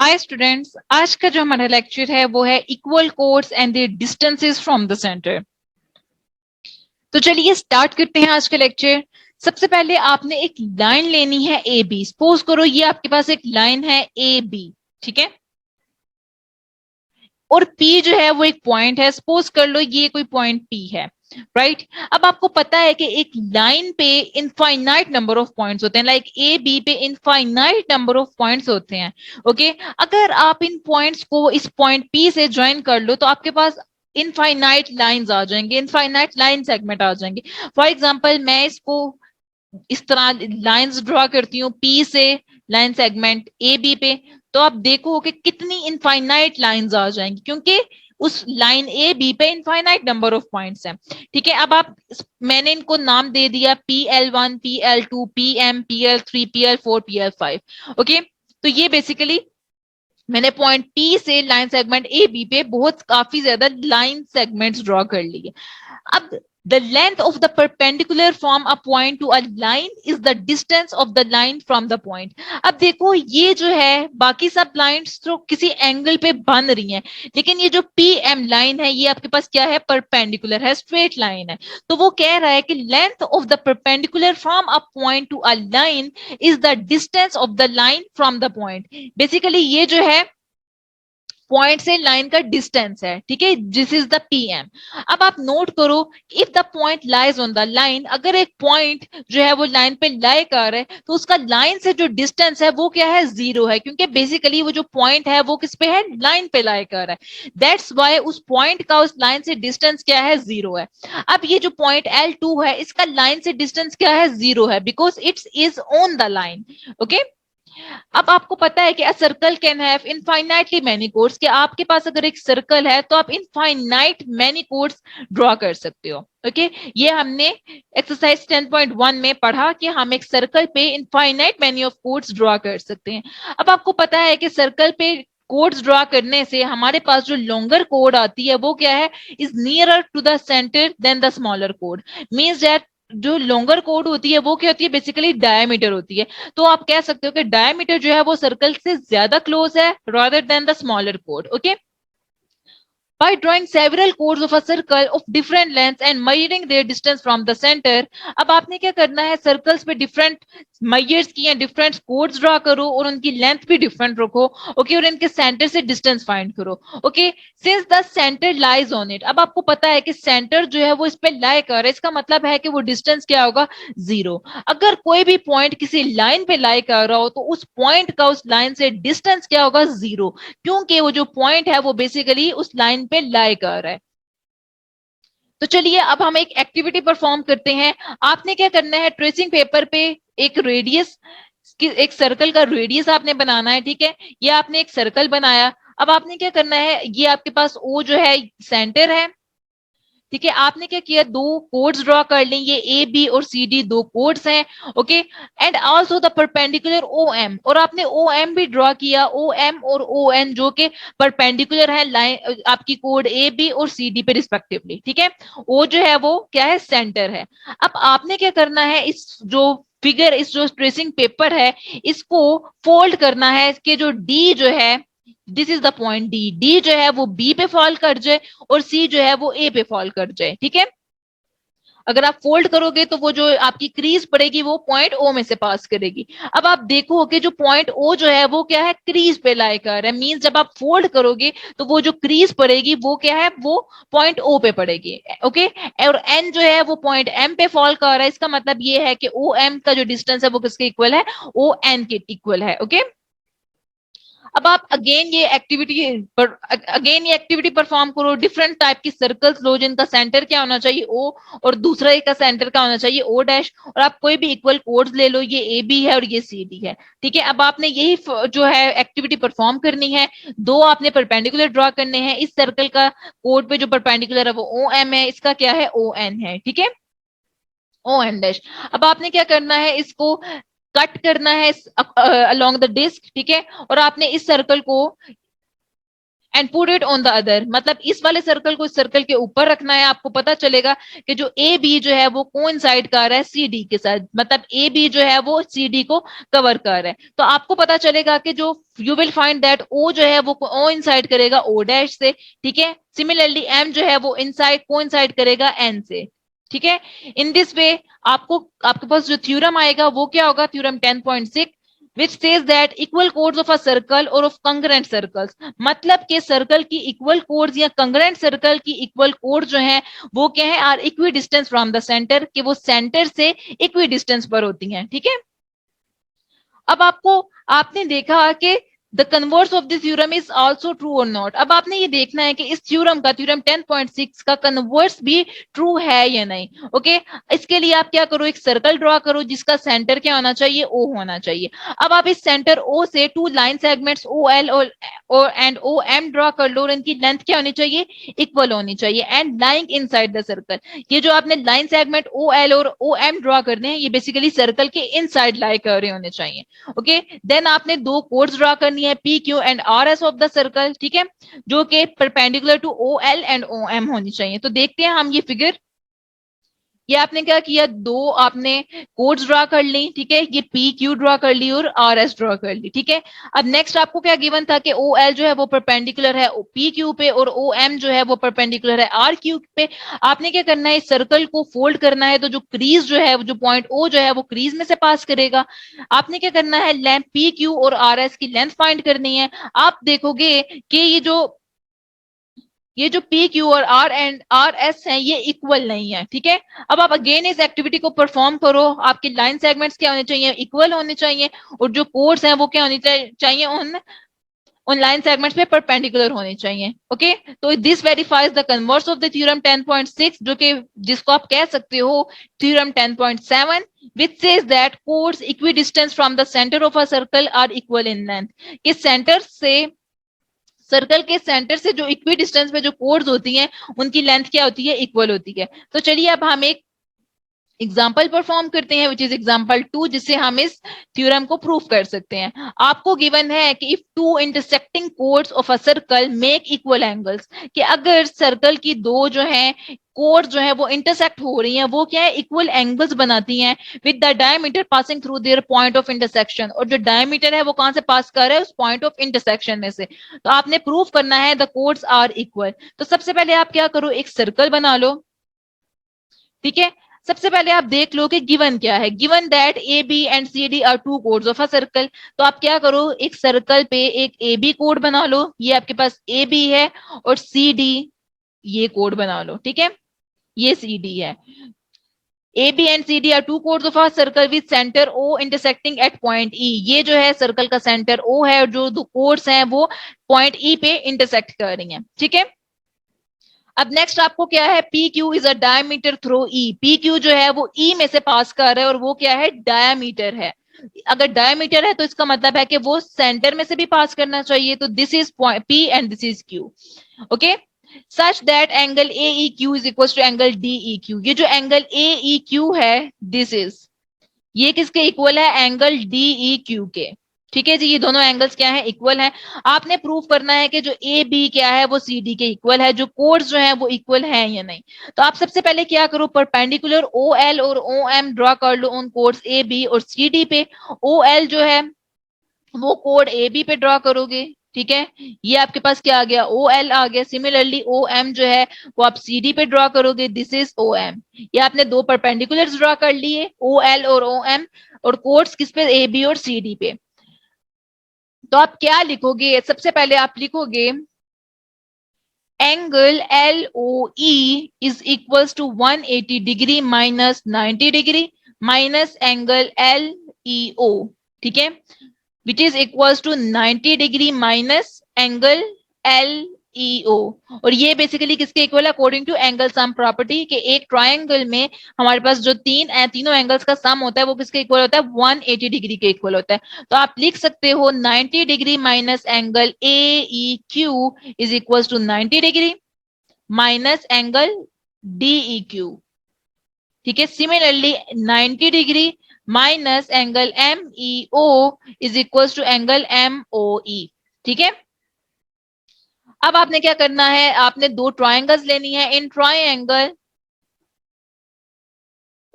Hi students, आज का जो हमारा लेक्चर है वो है equal codes and the distances from the centre. तो चलिए स्टार्ट करते हैं आज का लेक्चर। सबसे पहले आपने एक लाइन लेनी है ए बी। सपोज करो ये आपके पास एक लाइन है ए बी, ठीक है। और पी जो है वो एक पॉइंट है। सपोज कर लो ये कोई पॉइंट पी है, राइट। अब आपको पता है कि एक लाइन पे इनफाइनाइट नंबर ऑफ पॉइंट्स होते हैं, लाइक ए बी पे इनफाइनाइट नंबर ऑफ पॉइंट्स होते हैं। ओके, अगर आप इन पॉइंट्स को इस पॉइंट पी से ज्वाइन कर लो तो आपके पास इनफाइनाइट लाइंस आ जाएंगे, इनफाइनाइट लाइन सेगमेंट आ जाएंगे। फॉर एग्जाम्पल मैं इसको इस तरह लाइंस ड्रॉ करती हूँ पी से लाइन सेगमेंट ए बी पे, तो आप देखो कि कितनी इनफाइनाइट लाइंस आ जाएंगी, क्योंकि उस लाइन ए बी पे इनफाइनाइट नंबर ऑफ पॉइंट्स हैं। ठीक है, अब आप मैंने इनको नाम दे दिया PL1, PL2, PM, PL3, PL4, PL5। Okay, तो ये बेसिकली मैंने पॉइंट पी से लाइन सेगमेंट ए बी पे बहुत काफी ज्यादा लाइन सेगमेंट्स ड्रॉ कर लिए। अब the length of the perpendicular from a point to a line is the distance of the line from the point। अब देखो ये जो है बाकी सब लाइंस तो किसी एंगल पे बन रही हैं, लेकिन ये जो पी एम लाइन है ये आपके पास क्या है, परपेंडिकुलर है, स्ट्रेट लाइन है। तो वो कह रहा है कि length of the perpendicular from a point to a line is the distance of the line from the point. Basically ये जो है पॉइंट से लाइन का डिस्टेंस है, ठीक है, दिस इज द पीएम। अब आप नोट करो, if the point lies on the line, अगर एक पॉइंट जो है वो लाइन पे लाई कर रहा है तो उसका लाइन से जो डिस्टेंस है वो क्या है, जीरो है, क्योंकि बेसिकली वो जो पॉइंट है वो किस पे है, लाइन पे लाई कर रहा है। दैट्स वाई उस पॉइंट का उस लाइन से डिस्टेंस क्या है, जीरो है। अब ये जो पॉइंट L2 है इसका लाइन से डिस्टेंस क्या है, जीरो है, because it's is on the line. Okay, अब आपको पता है कि a circle can have infinitely many codes, कि आपके पास अगर एक सर्कल है तो आप इनफाइनाइट मैनी कोड्स ड्रॉ कर सकते हो। ओके, ये हमने एक्सरसाइज 10.1 में पढ़ा कि हम एक सर्कल पे infinite many of codes draw कर सकते हैं। अब आपको पता है कि सर्कल पे कोड्स ड्रॉ करने से हमारे पास जो लॉन्गर कोड आती है वो क्या है, is nearer to the centre than the smaller कोड। मींस दैट जो लॉन्गर कोड होती है वो क्या होती है, बेसिकली डायमीटर होती है। तो आप कह सकते हो कि डायमीटर जो है वो सर्कल से ज्यादा क्लोज है rather than the smaller code. Okay, by drawing several chords of a circle of different lengths and measuring their distance from the center। अब आपने क्या करना है, सर्कल्स पे डिफरेंट मेजर्स किए, डिफरेंट कोड्स ड्रॉ करो और उनकी लेंथ भी डिफरेंट रखो। ओके, और इनके सेंटर से डिस्टेंस फाइंड करो। Okay, since the centre lies on it, अब आपको पता है कि सेंटर जो है वो इस पे लाई कर रहा है, इसका मतलब है कि वो डिस्टेंस क्या होगा, जीरो। अगर कोई भी पॉइंट किसी लाइन पे लाई कर रहा हो तो उस पॉइंट का उस लाइन से डिस्टेंस क्या होगा, जीरो, क्योंकि वो जो पॉइंट है वो बेसिकली उस लाइन पे लाई कर रहा है। तो चलिए अब हम एक एक्टिविटी परफॉर्म करते हैं। आपने क्या करना है, ट्रेसिंग पेपर पे एक रेडियस, एक सर्कल का रेडियस आपने बनाना है, ठीक है। ये आपने एक सर्कल बनाया। अब आपने क्या करना है, ये आपके पास ओ जो है सेंटर है, ठीक है। आपने क्या किया, दो कोड्स ड्रॉ कर लें, ये ए बी और सी डी दो कोड्स हैं। Okay, and also the perpendicular O M, और आपने ओ एम भी ड्रॉ किया, ओ एम और ओ एन जो कि परपेंडिकुलर है लाइन आपकी कोड ए बी और सी डी पे रिस्पेक्टिवली, ठीक है। ओ जो है वो क्या है, सेंटर है। अब आपने क्या करना है, इस जो फिगर, इस जो ट्रेसिंग पेपर है इसको फोल्ड करना है, इसके जो डी जो है, this is the point D, D जो है वो बी पे फॉल कर जाए और सी जो है वो ए पे फॉल कर जाए, ठीक है। अगर आप फोल्ड करोगे तो वो जो आपकी क्रीज पड़ेगी वो पॉइंट ओ में से पास करेगी। अब आप देखो कि जो पॉइंट ओ जो है वो क्या है, क्रीज पे लाई कर है। मींस जब आप फोल्ड करोगे तो वो जो क्रीज पड़ेगी वो क्या है, वो पॉइंट ओ पे पड़ेगी। ओके, और एन जो है वो पॉइंट एम पे फॉल कर रहा है, इसका मतलब ये है कि ओ एम का जो डिस्टेंस है वो किसके इक्वल है, ओ एन के इक्वल है। ओके, अब आप अगेन ये एक्टिविटी परफॉर्म करो। डिफरेंट टाइप की सर्कल्स लो जिनका सेंटर क्या होना चाहिए, ओ, और दूसरा का सेंटर क्या होना चाहिए, ओ डैश, और आप कोई भी इक्वल कोड्स ले लो, ये ए बी है और ये सी डी है, ठीक है। अब आपने यही जो है एक्टिविटी परफॉर्म करनी है। दो आपने परपेंडिकुलर ड्रॉ करने हैं। इस सर्कल का कोड पे जो परपेंडिकुलर है वो ओ एम है, इसका क्या है, ओ एन है, ठीक है, ओ एन डैश। अब आपने क्या करना है, इसको कट करना है अलोंग द डिस्क, ठीक है। और आपने इस सर्कल को and put it on the other, मतलब इस वाले सर्कल को इस सर्कल के ऊपर रखना है। आपको पता चलेगा कि जो ए बी जो है वो कोइंसाइड कर रहा है सी डी के साथ, मतलब ए बी जो है वो सी डी को कवर कर रहा है। तो आपको पता चलेगा कि जो यू विल फाइंड दैट ओ जो है वो ओ इनसाइड करेगा ओ डैश से, ठीक है। सिमिलरली एम जो है वो इनसाइड कोइंसाइड करेगा एन से, ठीक है। इन दिस वे आपको आपके पास जो थ्योरम आएगा वो क्या होगा, theorem 10.6, which says that equal chords of a circle or of congruent circles, मतलब के सर्कल की इक्वल कोड्स या कंग्रेंट सर्कल की इक्वल कोड जो है वो क्या है, are equidistant from the centre, कि वो सेंटर से इक्वी डिस्टेंस पर होती हैं, ठीक है। अब आपको आपने देखा कि the converse of this theorem is also true और नॉट। अब आपने ये देखना है कि इस थ्योरम का, थ्योरम 10.6 का कन्वर्स भी ट्रू है या नहीं। ओके, इसके लिए आप क्या करो, एक सर्कल ड्रॉ करो जिसका सेंटर क्या होना चाहिए, ओ होना चाहिए। अब आप इस सेंटर ओ से two line segments O L और एंड ओ एम ड्रॉ कर लो, और इनकी लेंथ क्या होनी चाहिए, इक्वल होनी चाहिए, and lying inside the circle. ये जो आपने लाइन सेगमेंट ओ एल और ओ एम ड्रॉ करने हैं, ये बेसिकली सर्कल के इनसाइड लाई कर रहे होने चाहिए। ओके, देन आपने दो कोड्स ड्रॉ करनी है, P Q and R S of the circle, ठीक है, जो कि perpendicular to O L and O M होनी चाहिए। तो देखते हैं हम ये फिगर। ये आपने क्या किया, दो आपने कोड्स ड्रॉ कर ली, ठीक है, ये पी क्यू ड्रॉ कर ली और आर एस ड्रॉ कर ली, ठीक है। अब नेक्स्ट आपको क्या गिवन था कि ओ एल जो है वो परपेंडिकुलर है पी क्यू पे, और ओ एम जो है वो परपेंडिकुलर है आर क्यू पे। आपने क्या करना है, इस सर्कल को फोल्ड करना है, तो जो क्रीज जो है, जो पॉइंट ओ जो है वो क्रीज में से पास करेगा। आपने क्या करना है, लेंथ पी क्यू और आर एस की लेंथ फाइंड करनी है। आप देखोगे कि ये जो पी क्यू और आर एंड आर एस है ये इक्वल नहीं है, ठीक है। अब आप अगेन इस एक्टिविटी को परफॉर्म करो, आपके लाइन सेगमेंट्स क्या होने चाहिए, इक्वल होने चाहिए, और जो कोड्स हैं वो क्या होने चाहिए, उन उन लाइन सेगमेंट्स पे परपेंडिकुलर होने चाहिए। ओके, तो this verifies the converse of the theorem 10.6, जो कि जिसको आप कह सकते हो theorem 10.7, which says that chords equidistant from the center of a circle are equal in length, कि सेंटर से सर्कल के सेंटर से जो इक्वी डिस्टेंस पे जो कोड्स होती हैं उनकी लेंथ क्या होती है, इक्वल होती है। तो चलिए अब हम एक एग्जाम्पल परफॉर्म करते हैं, विच इज एग्जाम्पल 2, जिससे हम इस थ्योरम को प्रूफ कर सकते हैं। आपको गिवन है कि if two intersecting codes of a circle make equal angles, कि अगर सर्कल की दो जो है कोड जो है वो इंटरसेक्ट हो रही हैं, वो क्या है, इक्वल एंगल्स बनाती हैं, with the diameter passing through their point of intersection, और जो डायमीटर है वो कहां से पास कर रहा है, उस पॉइंट ऑफ इंटरसेक्शन में से। तो आपने प्रूफ करना है द कोड्स आर इक्वल। तो सबसे पहले आप क्या करो, एक सर्कल बना लो, ठीक है। सबसे पहले आप देख लो कि गिवन क्या है, given that A B and C D are two chords of a circle. तो आप क्या करो, एक सर्कल पे एक ए बी कोड बना लो, ये आपके पास ए बी है, और सी डी ये कोड बना लो, ठीक है, ये सी डी है। A B and C D are two chords of a circle with centre O intersecting at point E, ये जो है सर्कल का सेंटर ओ है, और जो दो कोड्स हैं वो पॉइंट ई पे इंटरसेक्ट कर रही हैं, ठीक है। अब नेक्स्ट आपको क्या है, P Q is a diameter through E, P Q जो है वो ई में से पास कर रहा है, और वो क्या है, डायमीटर है। अगर डायमीटर है तो इसका मतलब है कि वो सेंटर में से भी पास करना चाहिए, तो this is P and this is Q. Okay, such that angle A E Q is equal to angle D E Q, ये जो एंगल ए ई क्यू है, दिस इज, ये किसके इक्वल है, एंगल डी ई क्यू के, ठीक है जी। ये दोनों एंगल्स क्या है, इक्वल है। आपने प्रूव करना है कि जो ए बी क्या है वो सी डी के इक्वल है, जो कोड्स जो है वो इक्वल है या नहीं। तो आप सबसे पहले क्या करो, परपेंडिकुलर ओ एल और ओ एम ड्रॉ कर लो उन कोड्स ए बी और सी डी पे। ओ एल जो है वो कोड ए बी पे ड्रॉ करोगे, ठीक है, ये आपके पास क्या आ गया, ओ एल आ गया। सिमिलरली ओ एम जो है वो आप सी डी पे ड्रॉ करोगे, दिस इज ओ एम। ये आपने दो परपेंडिकुलर्स ड्रॉ कर लिए, ओ एल और ओ एम, और कोड्स किस पे, ए बी और सी डी पे। तो आप क्या लिखोगे, सबसे पहले आप लिखोगे angle L O E is equals to 180 degree minus 90 degree minus angle L E O, ठीक है, which is equals to 90 degree minus angle L E O. और ये बेसिकली किसके इक्वल है, according to angle sum property, के एक triangle में हमारे पास जो तीनों एंगल्स का सम होता है वो किसके इक्वल होता है, 180 डिग्री के इक्वल होता है। तो आप लिख सकते हो 90 degree minus angle A E Q is equal to 90 degree minus angle D E Q, ठीक है। Similarly 90 degree minus angle M E O is equal to angle M O E, ठीक है। अब आपने क्या करना है, आपने दो ट्राइंगल्स लेनी है। In triangle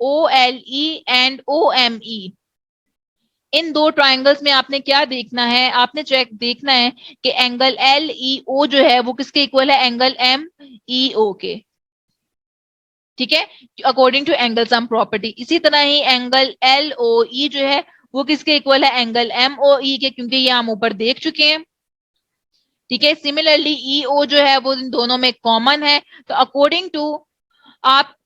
OLE and OME, इन दो ट्राइंगल्स में आपने क्या देखना है, आपने चेक देखना है कि एंगल LEO जो है वो किसके इक्वल है, एंगल MEO के। ठीक है, according to angle sum property. इसी तरह ही एंगल LOE जो है वो किसके इक्वल है, एंगल MOE के, क्योंकि ये हम ऊपर देख चुके हैं। ठीक है, सिमिलरली EO जो है वो इन दोनों में कॉमन है। तो अकॉर्डिंग टू आप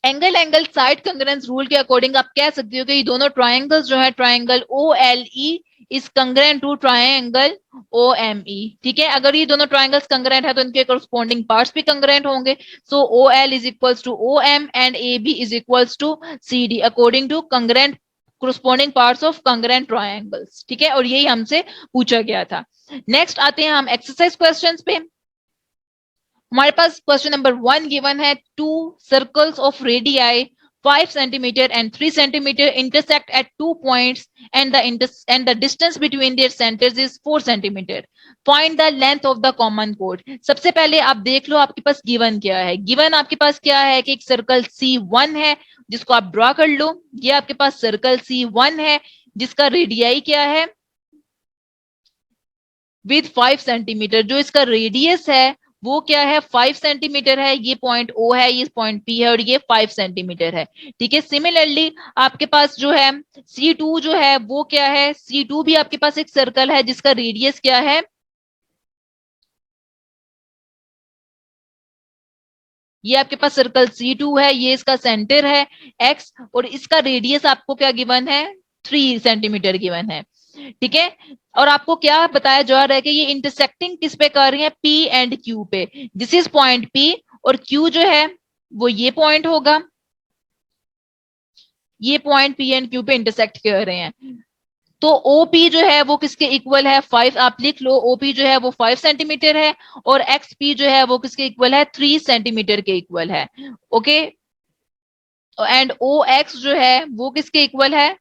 एंगल एंगल साइड कंग्रेंस रूल के अकॉर्डिंग आप कह सकते हो कि ये दोनों ट्राइंगल्स जो है, triangle OLE is congruent to triangle OME। ठीक है, अगर ये दोनों ट्राइंगल्स कंग्रेंट है तो इनके करस्पॉन्डिंग पार्ट्स भी कंग्रेंट होंगे। So OL is equals to OM and AB is equals to CD according to congruent corresponding parts of congruent triangles। ठीक है, और यही हमसे पूछा गया था। नेक्स्ट आते हैं हम एक्सरसाइज क्वेश्चंस पे। हमारे पास क्वेश्चन नंबर 1 गिवन है, to circles of radii 5 centimetre and 3 centimetre intersect at 2 points and the distance between their centres is 4 centimetre. Find the length of the common code. सबसे पहले आप देख लो आपके पास गिवन क्या है। गिवन आपके पास क्या है कि एक सर्कल C1 है जिसको आप ड्रॉ कर लो। ये आपके पास सर्कल C1 है जिसका रेडियाई क्या है, विद 5 सेंटीमीटर। जो इसका रेडियस है वो क्या है, 5 सेंटीमीटर है। ये पॉइंट O है, ये पॉइंट P है और ये 5 सेंटीमीटर है। ठीक है, सिमिलरली आपके पास जो है C2 जो है वो क्या है, C2 भी आपके पास एक सर्कल है जिसका रेडियस क्या है, ये आपके पास सर्कल C2 है, ये इसका सेंटर है X और इसका रेडियस आपको क्या गिवन है, 3 सेंटीमीटर गिवन है। ठीक है, और आपको क्या बताया जा रहा है कि ये इंटरसेक्टिंग किस पे कर रही है, P एंड Q पे। दिस इज पॉइंट P और Q जो है वो ये पॉइंट होगा, ये पॉइंट P एंड Q पे इंटरसेक्ट कर रहे हैं। तो OP जो है वो किसके इक्वल है, 5। आप लिख लो OP जो है वो 5 सेंटीमीटर है और XP जो है वो किसके इक्वल है, 3 सेंटीमीटर के इक्वल है। ओके, एंड OX जो है वो किसके इक्वल है,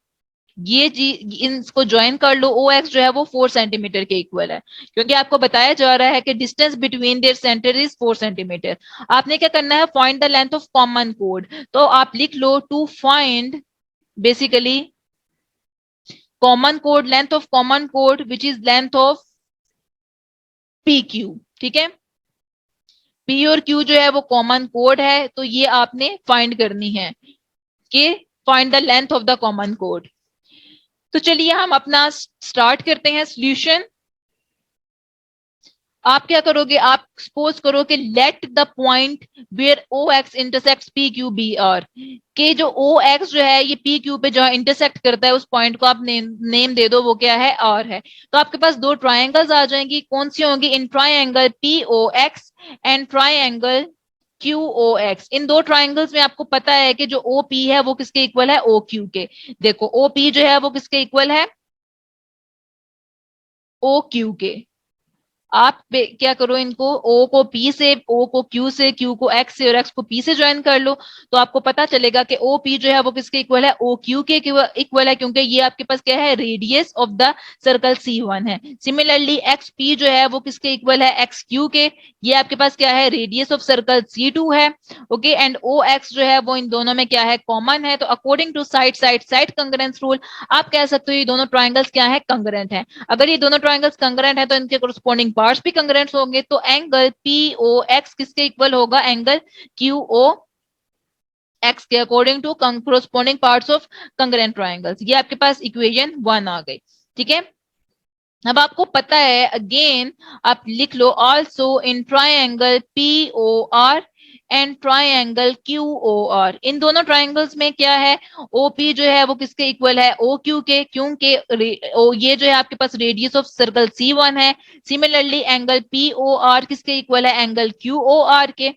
ये जी इनको ज्वाइन कर लो। OX जो है वो 4 सेंटीमीटर के इक्वल है, क्योंकि आपको बताया जा रहा है कि distance between their centre is 4 centimetre. आपने क्या करना है, find the length of common code. तो आप लिख लो to find basically common code, length of common code which is length of PQ। ठीक है, P और Q जो है वो कॉमन कोड है, तो ये आपने फाइंड करनी है कि find the length of the common code. तो चलिए हम अपना स्टार्ट करते हैं सॉल्यूशन। आप क्या करोगे, आप सपोज करो कि let the point where OX intersects PQ BR, के जो OX जो है ये PQ पे जो इंटरसेक्ट करता है उस पॉइंट को आप नेम दे दो, वो क्या है, R है। तो आपके पास दो ट्राइंगल्स आ जाएंगी, कौन सी होंगी, in triangle POX and triangle QOX। इन दो ट्राइंगल्स में आपको पता है कि जो OP है वो किसके इक्वल है, OQ के। देखो OP जो है वो किसके इक्वल है, OQ के। आप क्या करो, इनको O को P से, O को Q से, Q को X से और X को P से ज्वाइन कर लो। तो आपको पता चलेगा कि OP जो है वो किसके इक्वल है, OQ के इक्वल है, क्योंकि ये आपके पास क्या है, radius of the circle C1 है। सिमिलरली XP जो है वो किसके इक्वल है, XQ के। ये आपके पास क्या है, रेडियस ऑफ सर्कल C2 है। ओके, एंड OX जो है वो इन दोनों में क्या है, कॉमन है। तो अकॉर्डिंग टू साइड कंग्रेंस रूल आप कह सकते हो ये दोनों ट्राइंगल्स क्या है, कंग्रेंट है। अगर ये दोनों ट्राइंगल्स कंग्रेंट है तो इनके कोरस्पॉन्डिंग पार्ट्स भी कंग्रेंट होंगे। तो एंगल POX किसके इक्वल होगा, एंगल QOX के, according to corresponding parts of congruent triangles. ये आपके पास इक्वेशन 1 आ गई। ठीक है, अब आपको पता है, अगेन आप लिख लो, also in triangle POR and triangle QOR। इन दोनों ट्राइंगल्स में क्या है, OP जो है वो किसके इक्वल है, OQ के, क्योंकि ये जो है आपके पास रेडियस ऑफ सर्कल C1 है। सिमिलरली एंगल POR किसके इक्वल है, एंगल QOR के,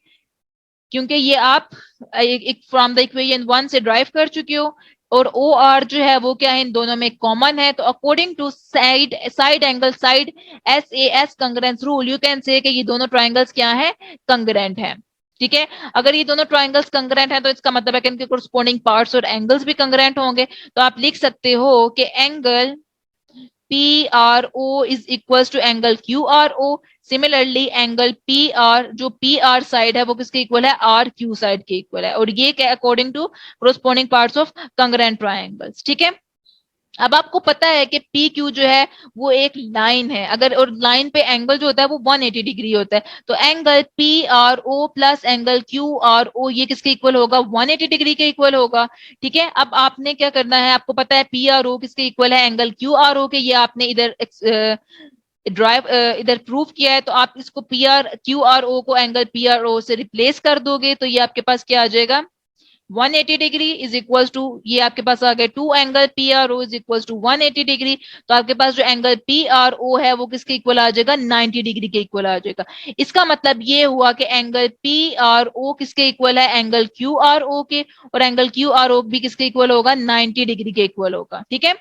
क्योंकि ये आप एक फ्रॉम द इक्वेशन 1 से ड्राइव कर चुके हो। और OR जो है वो क्या है, इन दोनों में कॉमन है। तो according to side angle side SAS congruence rule you can say कि ये दोनों ट्राइंगल्स क्या है, कंग्रेंट है। ठीक है, अगर ये दोनों ट्राइंगल्स कंग्रेंट है तो इसका मतलब है कि इनके कोरस्पॉन्डिंग पार्ट्स और एंगल्स भी कंग्रेंट होंगे। तो आप लिख सकते हो कि angle P R O is equal to angle Q R O. Similarly angle P R, जो पी आर साइड है वो किसके इक्वल है, आर क्यू साइड के इक्वल है, और ये क्या according to corresponding parts of congruent triangles. ठीक है, अब आपको पता है कि पी क्यू जो है वो एक लाइन है, अगर और लाइन पे एंगल जो होता है वो 180 डिग्री होता है, तो angle P R O plus angle Q R O ये किसके इक्वल होगा, 180 डिग्री के इक्वल होगा। ठीक है, अब आपने क्या करना है, आपको पता है पी आर ओ किसके इक्वल है, एंगल क्यू आर ओ के, ये आपने इधर ड्राइव इधर प्रूव किया है, तो आप इसको P R Q R O को एंगल पी आर ओ से रिप्लेस कर दोगे, तो ये आपके पास क्या आ जाएगा, 180 डिग्री इज इक्वल टू, ये आपके पास आ गए two angle P R O is equal to 180 degree. तो आपके पास जो एंगल पी आर ओ है वो किसके इक्वल आ जाएगा, 90 डिग्री के इक्वल आ जाएगा। इसका मतलब ये हुआ कि एंगल पी आर ओ किसके इक्वल है, एंगल क्यू आर ओ के, और एंगल क्यू आर ओ भी किसके इक्वल होगा, 90 डिग्री के इक्वल होगा। ठीक है,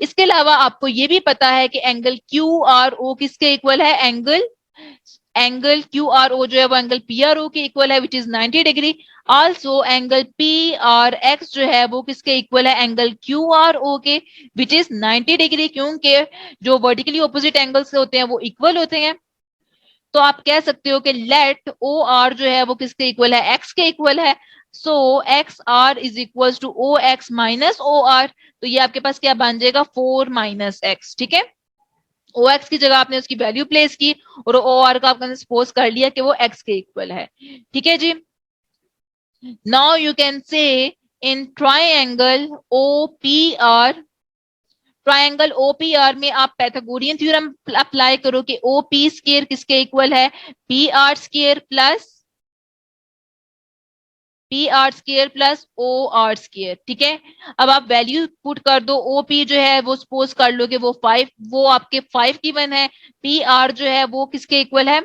इसके अलावा आपको ये भी पता है कि एंगल क्यू आर ओ किसके इक्वल है, angle angle Q R O जो है वो एंगल पी आर ओ के इक्वल है, which is 90 degree. Also angle P are x जो है वो किसके इक्वल है, एंगल क्यू आर ओ के, विच इज 90 डिग्री, क्योंकि जो वर्टिकली ऑपोजिट एंगल्स होते हैं वो इक्वल होते हैं। तो आप कह सकते हो कि लेट ओ आर जो है वो किसके इक्वल है, एक्स के इक्वल है। So X R is equal to O X minus O R, तो ये आपके पास क्या बन जाएगा, 4 माइनस एक्स। ठीक है, ओ एक्स की जगह आपने उसकी वैल्यू प्लेस की, और ओ आर का आपने सपोज कर लिया कि वो एक्स के इक्वल है। ठीक है जी, now you can say in triangle O P R, triangle OPR में आप पैथागोरियन थ्योरम अप्लाई करो कि ओ पी स्केयर किसके इक्वल है, P R square plus P R square plus O R square. ठीक है, अब आप वैल्यू पुट कर दो, ओ पी जो है वो सपोज कर लो कि वो 5, वो आपके 5 गिवन है, पी आर जो है वो किसके इक्वल है,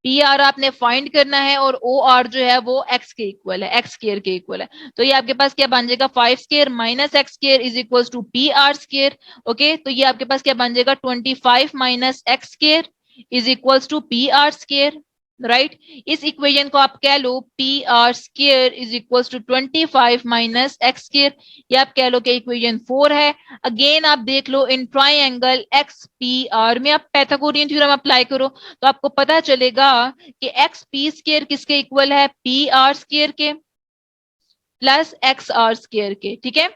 पी आर आपने फाइंड करना है, और ओ आर जो है वो एक्स के इक्वल है, एक्स स्केयर के इक्वल है। तो ये आपके पास क्या बन जाएगा, 5 square minus X square is equal to P R square. Okay, तो ये आपके पास क्या बन जाएगा, 25 minus X square is equal to P R square. Right, इस इक्वेशन को आप कह लो P R square is equal to 25 minus X square, ये आप कह लो कि इक्वेशन 4 है। अगेन आप देख लो in triangle X P R में आप पैथागोरियन थ्योरम अप्लाई करो, तो आपको पता चलेगा कि एक्स पी स्केयर किसके इक्वल है, पी आर स्केयर के प्लस एक्स आर स्केयर के। ठीक है,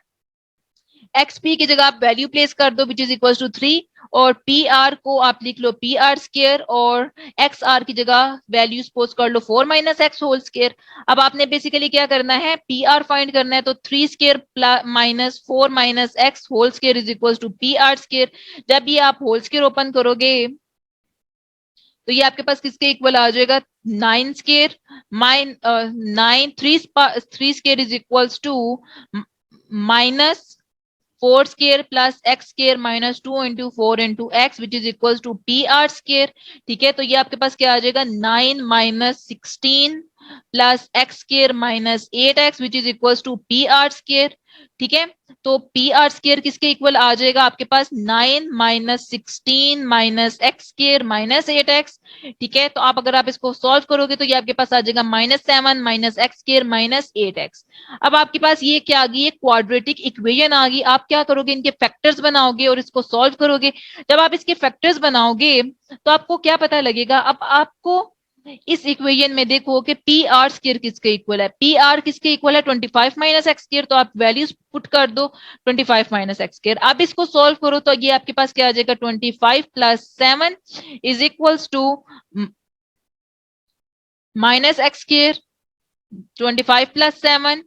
एक्स पी की जगह आप वैल्यू प्लेस कर दो विच इज इक्वल टू 3, और पी आर को आप लिख लो पी आर स्केयर, और एक्स आर की जगह वैल्यू सपोज कर लो 4 माइनस एक्स होल स्केयर। अब आपने बेसिकली क्या करना है, पी आर फाइंड करना है, तो 3 square minus 4 minus X whole square is equal to P R square. जब ये आप होल स्केयर ओपन करोगे तो ये आपके पास किसके इक्वल आ जाएगा, 9 square minus 9 3 square is equals to minus 4 square plus X square minus 2 into 4 into X which is equal to P R square. ठीक है, तो ये आपके पास क्या आ जाएगा, 9 minus 16 plus X square minus 8x which is equal to P R square. ठीक है, तो पी आर स्केयर किसके इक्वल आ जाएगा, आपके पास 9 minus 16 minus X square minus 8x। ठीक है, तो आप अगर आप इसको सॉल्व करोगे तो ये आपके पास आ जाएगा -7 minus X square minus 8x। अब आपके पास ये क्या आ गई, एक क्वाड्रेटिक इक्वेशन आ गई। आप क्या करोगे, इनके फैक्टर्स बनाओगे और इसको सॉल्व करोगे। जब आप इसके फैक्टर्स बनाओगे तो आपको क्या पता लगेगा, अब आपको इस इक्वेशन में देखो कि पी आर स्केयर किसके इक्वल है, पी आर किसके इक्वल है, 25 माइनस एक्स स्केयर, तो आप वैल्यूज पुट कर दो 25 माइनस एक्स स्केयर। आप इसको सॉल्व करो तो ये आपके पास क्या आ जाएगा, 25 plus 7 is equals to minus X square, 25 plus 7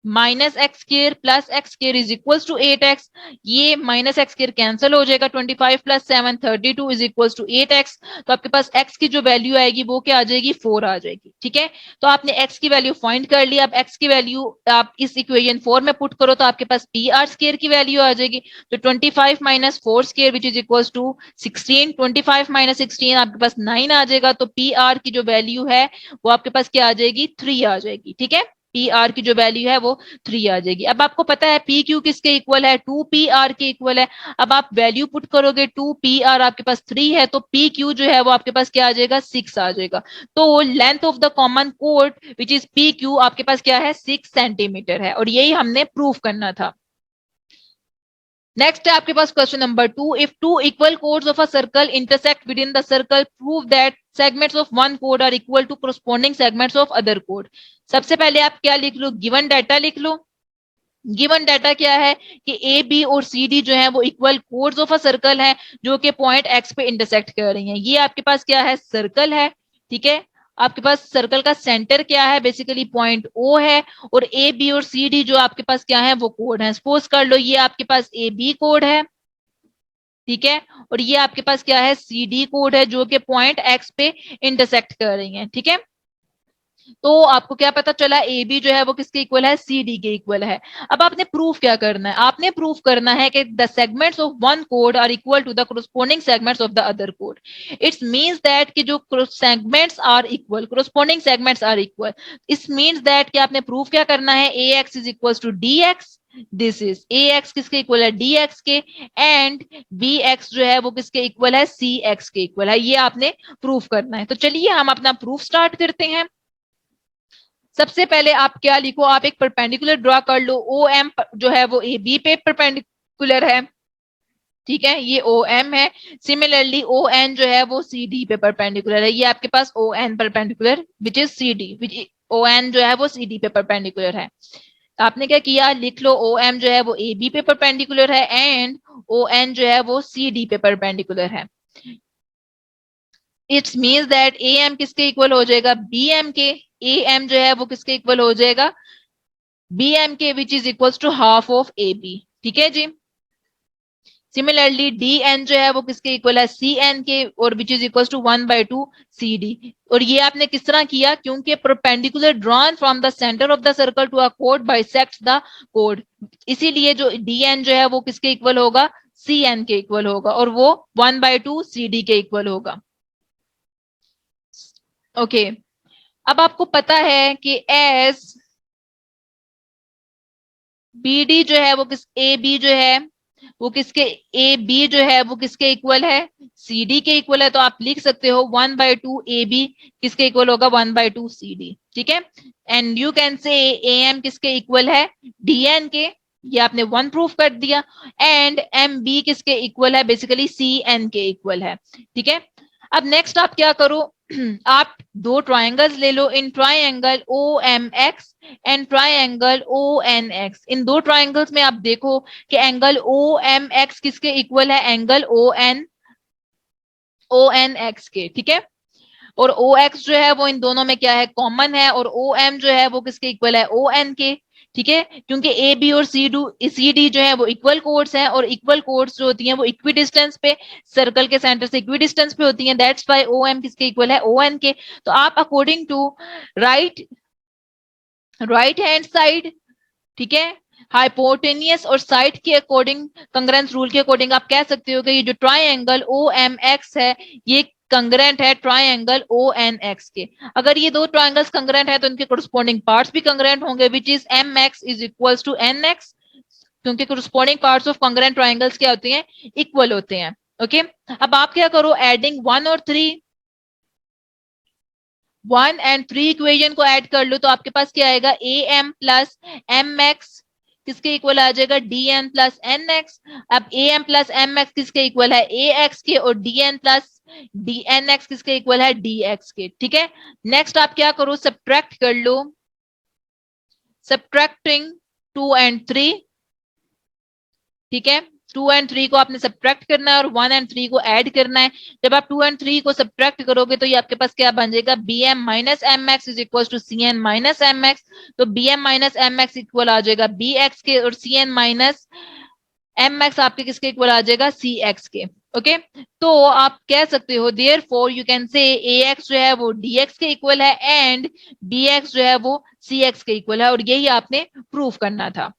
minus X square plus X square is equal to 8x। ये माइनस एक्स स्केयर कैंसिल हो जाएगा, 25 plus 7 32 is equal to 8x। तो आपके पास x की जो वैल्यू आएगी वो क्या आ जाएगी, 4 आ जाएगी। ठीक है, तो आपने x की वैल्यू फाइंड कर लिया। अब x की वैल्यू आप इस इक्वेशन 4 में पुट करो तो आपके पास पी आर स्केयर की वैल्यू आ जाएगी। तो 25 minus 4 square which is equal to 16, 25 minus 16 आपके पास 9 आ जाएगा। तो पी आर की जो वैल्यू है वो आपके पास क्या आ जाएगी, 3 आ जाएगी। ठीक है, पी आर की जो वैल्यू है वो 3 आ जाएगी। अब आपको पता है पी क्यू किसके इक्वल है, 2 पी आर के इक्वल है। अब आप वैल्यू पुट करोगे, 2 पी आर आपके पास 3 है, तो पी क्यू जो है वो आपके पास क्या आ जाएगा, 6 आ जाएगा। तो length of the common code which is P Q आपके पास क्या है, 6 सेंटीमीटर है, और यही हमने प्रूव करना था। नेक्स्ट है आपके पास question number 2, if two equal codes of a circle intersect with in the circle prove that segments of one code are equal to corresponding segments of other code. सबसे पहले आप क्या लिख लो, गिवन डाटा लिख लो। Given data क्या है कि ए B और सी डी जो है वो equal codes of a circle है जो कि पॉइंट एक्स पे इंटरसेक्ट कर रही हैं। ये आपके पास क्या है, सर्कल है। ठीक है, आपके पास सर्कल का सेंटर क्या है, बेसिकली पॉइंट ओ है। और ए बी और सी डी जो आपके पास क्या है वो कोड है। सपोज कर लो ये आपके पास ए बी कोड है, ठीक है, और ये आपके पास क्या है, सी डी कोड है जो कि पॉइंट एक्स पे इंटरसेक्ट कर रही है। ठीक है, तो आपको क्या पता चला, ए बी जो है वो किसके इक्वल है, सी डी के इक्वल है। अब आपने प्रूफ क्या करना है, आपने प्रूफ करना है कि the segments of one code are equal to the corresponding segments of the other code. It's means that कि जो segments are equal, corresponding segments are equal. इस मींस दैट कि आपने प्रूफ क्या करना है, A x is equal to D x, this is a x किसके equal है, डी एक्स के, एंड बी एक्स जो है वो किसके इक्वल है, सी एक्स के इक्वल है। ये आपने प्रूफ करना है। तो चलिए हम अपना प्रूफ स्टार्ट करते हैं। सबसे पहले आप क्या लिखो, आप एक परपेंडिकुलर ड्रॉ कर लो। ओ एम जो है वो ए बी पे परपेंडिकुलर है, ठीक है, ये ओ एम है। सिमिलरली ओ एन जो है वो सी डी पे परपेंडिकुलर है। ये आपके पास O N perpendicular which is C D, which O N जो है वो सी डी पे परपेंडिकुलर है। आपने क्या किया, लिख लो ओ एम जो है वो ए बी पे परपेंडिकुलर है एंड ओ एन जो है वो सी डी पे परपेंडिकुलर है। It's means that A M किसके इक्वल हो जाएगा, बी एम के। ए एम जो है वो किसके इक्वल हो जाएगा, बी एम के, which is equal to half of A B. ठीक है जी। सिमिलरली डी एन जो है वो किसके इक्वल है, सी एन के, और विच is equal to 1/2 C D. और ये आपने किस तरह किया, क्योंकि perpendicular drawn from the centre of the circle to a code bisects the code, इसीलिए जो डी एन जो है वो किसके इक्वल होगा, सी एन के इक्वल होगा, और वो 1/2 सी डी के इक्वल होगा। ओके अब आपको पता है कि एस बी डी जो है वो किस, ए बी जो है वो किसके, ए बी जो है वो किसके इक्वल है, सी डी के इक्वल है। तो आप लिख सकते हो 1/2 ए बी किसके इक्वल होगा, 1/2 सी डी। ठीक है, and you can say A M किसके इक्वल है, डी एन के, ये आपने वन प्रूफ कर दिया। एंड एम बी किसके इक्वल है, बेसिकली सी एन के इक्वल है। ठीक है, अब नेक्स्ट आप क्या करो, आप दो ट्राइंगल्स ले लो, in triangle O M X and triangle O N X. इन दो ट्राइंगल्स में आप देखो कि एंगल ओ एम एक्स किसके इक्वल है, एंगल ओ एन एक्स के। ठीक है, और ओ एक्स जो है वो इन दोनों में क्या है, कॉमन है, और ओ एम जो है वो किसके इक्वल है, ओ एन के। ठीक है, क्योंकि ए बी और सी डी जो है वो इक्वल कोड्स हैं, और इक्वल कोड्स जो होती हैं वो इक्वी डिस्टेंस पे, सर्कल के सेंटर से इक्वी डिस्टेंस पे होती हैं। दैट्स वाई ओ एम किसके इक्वल है, ओ एन के। तो आप according to right right hand side, ठीक है, हाइपोटेनियस और साइड के अकॉर्डिंग, कंग्रेंस रूल के अकॉर्डिंग आप कह सकते हो कि ये जो ट्राइंगल ओ एम एक्स है ये कंग्रेंट है ट्राइंगल ओ एन एक्स के। अगर ये दो ट्राइंगल्स कंग्रेंट है तो इनके कोरस्पॉन्डिंग पार्ट्स भी कंग्रेंट होंगे, which is M X is equal to N X, क्योंकि corresponding parts of congruent triangles क्या होते हैं, इक्वल होते हैं। ओके अब आप क्या करो, एडिंग 1 और 3, 1 एंड 3 इक्वेशन को ऐड कर लो तो आपके पास क्या आएगा, A M plus M X किसके इक्वल आ जाएगा, D N plus N X. अब A M plus M X किसके इक्वल है, ए एक्स के, और D N plus D N X किसके इक्वल है, डी एक्स के। ठीक है, नेक्स्ट आप क्या करो, सब्ट्रैक्ट कर लो, सब्ट्रैक्टिंग 2 एंड 3। ठीक है, 2 एंड 3 को आपने सब्ट्रैक्ट करना है और 1 एंड 3 को ऐड करना है। जब आप 2 एंड 3 को सब्ट्रैक्ट करोगे तो ये आपके पास क्या बन जाएगा, B M minus M X is equal to C N minus M X. तो B M minus M X equal आ जाएगा बी एक्स के, और C N minus M X आपके किसके इक्वल आ जाएगा, सी एक्स के। ओके तो आप कह सकते हो there four you can say A x जो है वो डी एक्स के इक्वल है एंड बी एक्स जो है वो सी एक्स के इक्वल है, और यही आपने प्रूफ करना था।